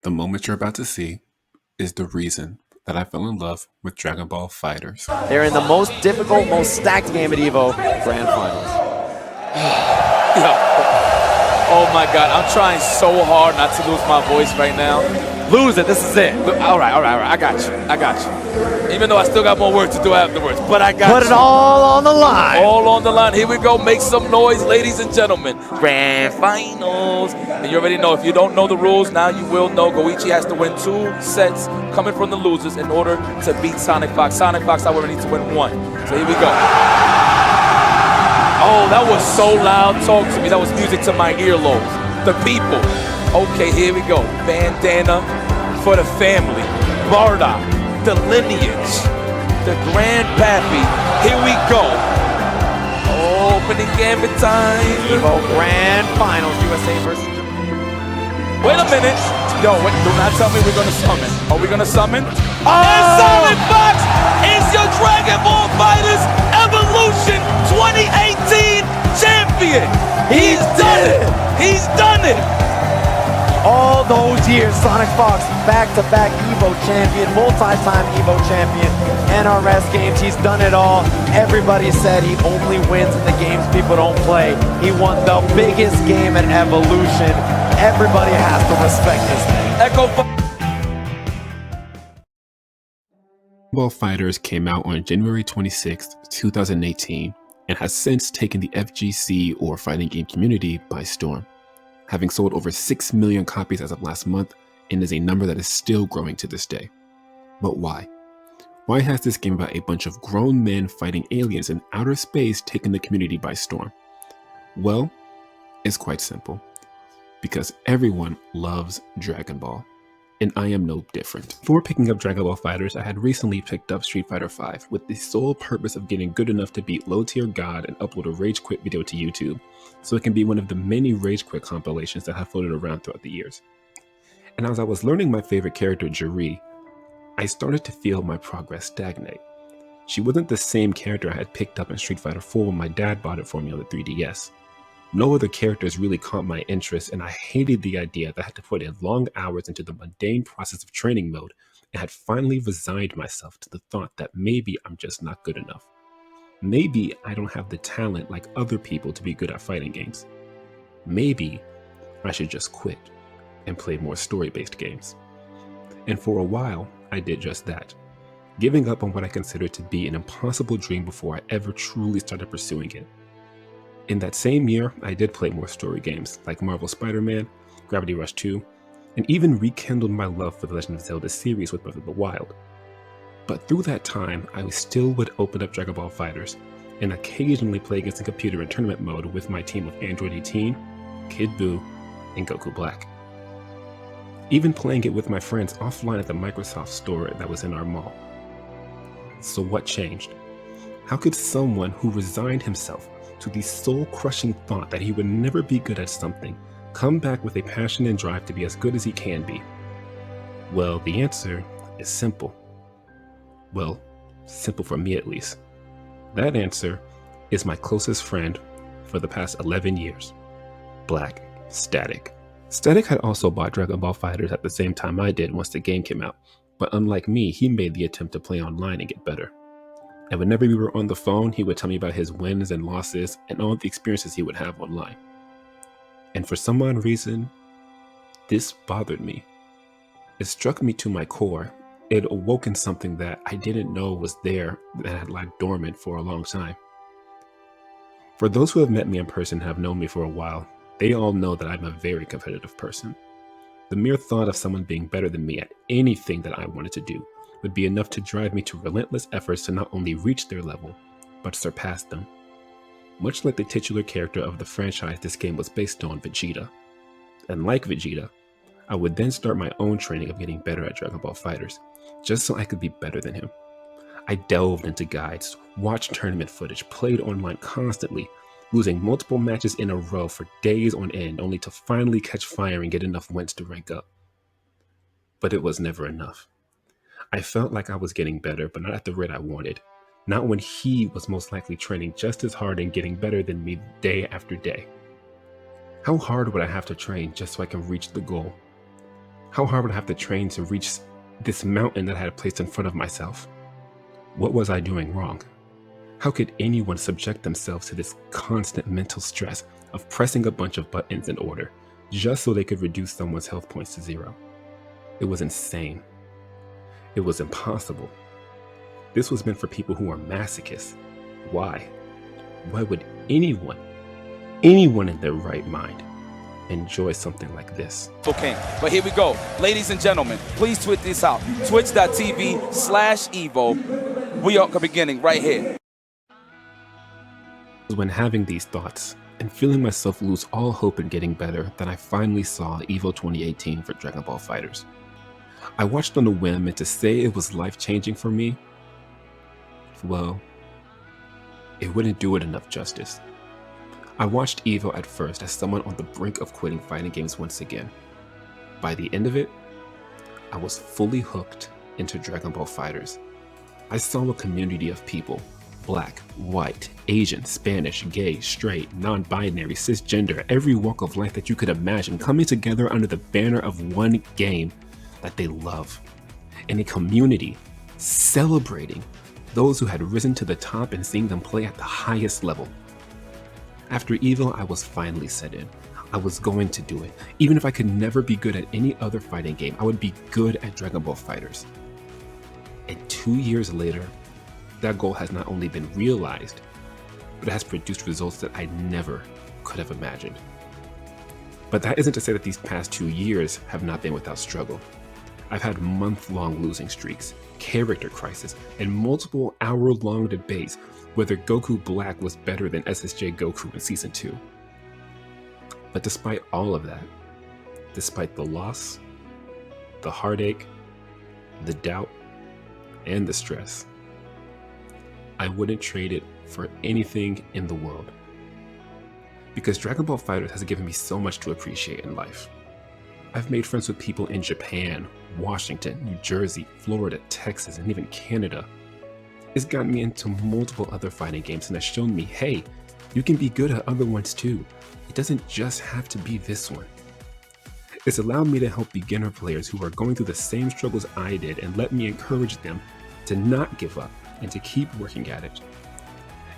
The moment you're about to see is the reason that I fell in love with DragonBall Fighterz. They're in the most difficult, most stacked game at EVO, Grand Finals. Oh my God, I'm trying so hard not to lose my voice right now. Lose it, this is it. All right, I got you. Even though I still got more work to do afterwards, but I got you. Put it all on the line. All on the line. Here we go. Make some noise, ladies and gentlemen. Grand Finals. And you already know, if you don't know the rules, now you will know. Goichi has to win 2 sets coming from the losers in order to beat Sonic Fox. Sonic Fox, however, needs to win 1. So here we go. Oh, that was so loud. Talk to me. That was music to my earlobes. The people. Okay, here we go. Bandana for the family. Bardock, the lineage, the grandpappy. Here we go. Opening gambit time. EVO Grand Finals, USA versus Japan. Wait a minute. Yo, wait, do not tell me we're going to summon. Are we going to summon? Oh! And Sonic Fox is your DragonBall Fighterz Evolution 2018 champion. He's done it. He's done it. All those years, Sonic Fox, back-to-back EVO champion, multi-time EVO champion, NRS games, he's done it all. Everybody said he only wins in the games people don't play. He won the biggest game at Evolution. Everybody has to respect this thing. DragonBall Fighterz came out on January 26, 2018, and has since taken the FGC or fighting game community by storm, having sold over 6 million copies as of last month, and is a number that is still growing to this day. But why? Why has this game about a bunch of grown men fighting aliens in outer space taken the community by storm? Well, it's quite simple. Because everyone loves Dragon Ball, and I am no different. Before picking up DragonBall Fighterz, I had recently picked up Street Fighter V with the sole purpose of getting good enough to beat Low Tier God and upload a Rage Quit video to YouTube, so it can be one of the many Rage Quit compilations that have floated around throughout the years. And as I was learning my favorite character, Juri, I started to feel my progress stagnate. She wasn't the same character I had picked up in Street Fighter 4 when my dad bought it for me on the 3DS. No other characters really caught my interest, and I hated the idea that I had to put in long hours into the mundane process of training mode, and had finally resigned myself to the thought that maybe I'm just not good enough. Maybe I don't have the talent like other people to be good at fighting games. Maybe I should just quit and play more story-based games. And for a while, I did just that, giving up on what I considered to be an impossible dream before I ever truly started pursuing it. In that same year, I did play more story games like Marvel Spider-Man, Gravity Rush 2, and even rekindled my love for the Legend of Zelda series with Breath of the Wild. But through that time, I still would open up DragonBall Fighterz and occasionally play against the computer in tournament mode with my team of Android 18, Kid Buu, and Goku Black. Even playing it with my friends offline at the Microsoft store that was in our mall. So what changed? How could someone who resigned himself to the soul-crushing thought that he would never be good at something come back with a passion and drive to be as good as he can be? Well, the answer is simple. Well, simple for me at least. That answer is my closest friend for the past 11 years, Black Static. Static had also bought DragonBall Fighterz at the same time I did once the game came out, but unlike me, he made the attempt to play online and get better. And whenever we were on the phone, he would tell me about his wins and losses and all the experiences he would have online. And for some odd reason, this bothered me. It struck me to my core. It had awoken something that I didn't know was there, that had lain dormant for a long time. For those who have met me in person and have known me for a while, they all know that I'm a very competitive person. The mere thought of someone being better than me at anything that I wanted to do would be enough to drive me to relentless efforts to not only reach their level, but surpass them. Much like the titular character of the franchise this game was based on, Vegeta. And like Vegeta, I would then start my own training of getting better at DragonBall Fighterz, just so I could be better than him. I delved into guides, watched tournament footage, played online constantly, losing multiple matches in a row for days on end, only to finally catch fire and get enough wins to rank up. But it was never enough. I felt like I was getting better, but not at the rate I wanted. Not when he was most likely training just as hard and getting better than me day after day. How hard would I have to train just so I can reach the goal? How hard would I have to train to reach this mountain that I had placed in front of myself? What was I doing wrong? How could anyone subject themselves to this constant mental stress of pressing a bunch of buttons in order just so they could reduce someone's health points to 0? It was insane. It was impossible. This was meant for people who are masochists. Why? Why would anyone in their right mind enjoy something like this? Okay, but here we go. Ladies and gentlemen, please tweet this out. Twitch.tv/Evo. We are beginning right here. When having these thoughts and feeling myself lose all hope in getting better that I finally saw Evo 2018 for DragonBall Fighterz. I watched on a whim, and to say it was life-changing for me, well, it wouldn't do it enough justice. I watched Evo at first as someone on the brink of quitting fighting games once again. By the end of it, I was fully hooked into DragonBall Fighterz. I saw a community of people, Black, white, Asian, Spanish, gay, straight, non-binary, cisgender, every walk of life that you could imagine, coming together under the banner of one game that they love, and a community celebrating those who had risen to the top and seeing them play at the highest level. After Evo, I was finally set in. I was going to do it. Even if I could never be good at any other fighting game, I would be good at DragonBall Fighterz. And 2 years later, that goal has not only been realized, but it has produced results that I never could have imagined. But that isn't to say that these past 2 years have not been without struggle. I've had month-long losing streaks, character crisis, and multiple hour-long debates whether Goku Black was better than SSJ Goku in Season 2. But despite all of that, despite the loss, the heartache, the doubt, and the stress, I wouldn't trade it for anything in the world. Because DragonBall Fighterz has given me so much to appreciate in life. I've made friends with people in Japan, Washington, New Jersey, Florida, Texas, and even Canada. It's gotten me into multiple other fighting games and has shown me, hey, you can be good at other ones too. It doesn't just have to be this one. It's allowed me to help beginner players who are going through the same struggles I did and let me encourage them to not give up and to keep working at it.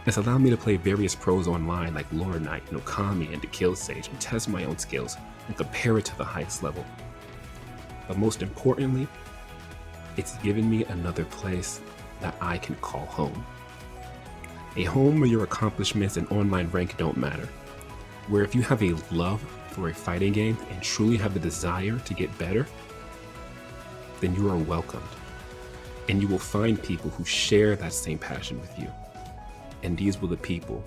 It's allowed me to play various pros online like Lore Knight, Okami, and the Kill Sage and test my own skills and compare it to the highest level. But most importantly, it's given me another place that I can call home. A home where your accomplishments and online rank don't matter. Where if you have a love for a fighting game and truly have the desire to get better, then you are welcomed. And you will find people who share that same passion with you. And these were the people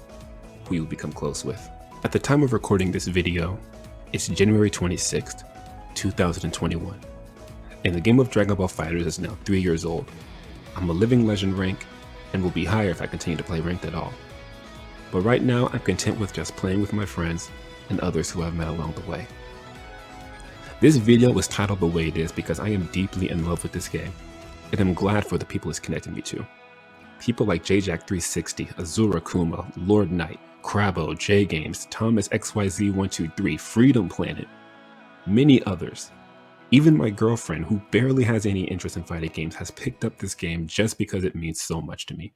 who you will become close with. At the time of recording this video, it's January 26th, 2021. And the game of DragonBall Fighterz is now 3 years old. I'm a living legend rank and will be higher if I continue to play ranked at all. But right now, I'm content with just playing with my friends and others who I've met along the way. This video was titled the way it is because I am deeply in love with this game, and I'm glad for the people it's connecting me to. People like JJack360, Azura Kuma, Lord Knight, Crabbo, J Games, Thomas XYZ123, Freedom Planet, many others. Even my girlfriend, who barely has any interest in fighting games, has picked up this game just because it means so much to me.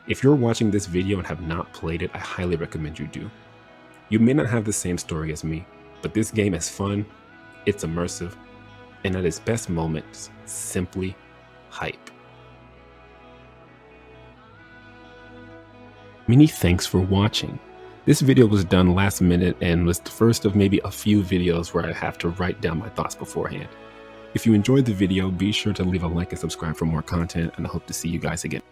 If you're watching this video and have not played it, I highly recommend you do. You may not have the same story as me, but this game is fun, it's immersive, and at its best moments, simply hype. Many thanks for watching. This video was done last minute and was the first of maybe a few videos where I have to write down my thoughts beforehand. If you enjoyed the video, be sure to leave a like and subscribe for more content, and I hope to see you guys again.